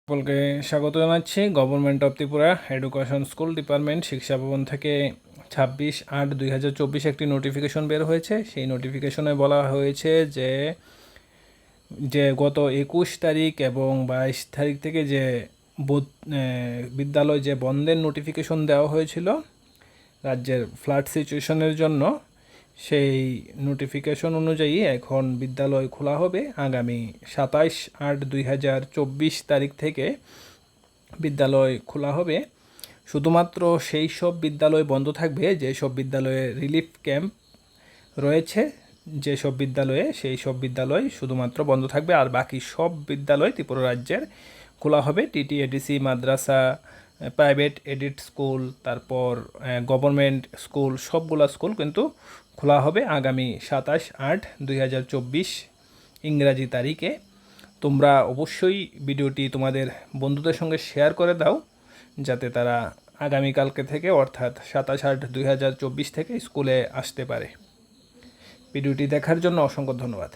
সকলকে স্বাগত জানাচ্ছি। Government of Tripura education school department শিক্ষা ভবন থেকে 26/8/2024 একটি নোটিফিকেশন বের হয়েছে। সেই নোটিফিকেশনে বলা হয়েছে যে গত 21 তারিখ এবং 22 তারিখ থেকে যে বিদ্যালয় যে বন্ধের নোটিফিকেশন দেওয়া হয়েছিল রাজ্যের ফ্লাড সিচুয়েশনের জন্য, সেই নোটিফিকেশন অনুযায়ী এখন বিদ্যালয় খোলা হবে। আগামী 27/8/2024 তারিখ থেকে বিদ্যালয় খোলা হবে। শুধুমাত্র সেই সব বিদ্যালয় বন্ধ থাকবে যেসব বিদ্যালয়ে রিলিফ ক্যাম্প রয়েছে, সেই সব বিদ্যালয় শুধুমাত্র বন্ধ থাকবে। আর বাকি সব বিদ্যালয় ত্রিপুরা রাজ্যের খোলা হবে। টিটিএডিসি, মাদ্রাসা, প্রাইভেট এডিড স্কুল, তারপর গভর্নমেন্ট স্কুল, সবগুলা স্কুল কিন্তু খোলা হবে আগামী 27/8/2024 ইংরাজি তারিখে। তোমরা অবশ্যই ভিডিওটি তোমাদের বন্ধুদের সঙ্গে শেয়ার করে দাও, যাতে তারা আগামীকালকে থেকে অর্থাৎ 27/8/2024 থেকে স্কুলে আসতে পারে। ভিডিওটি দেখার জন্য অসংখ্য ধন্যবাদ।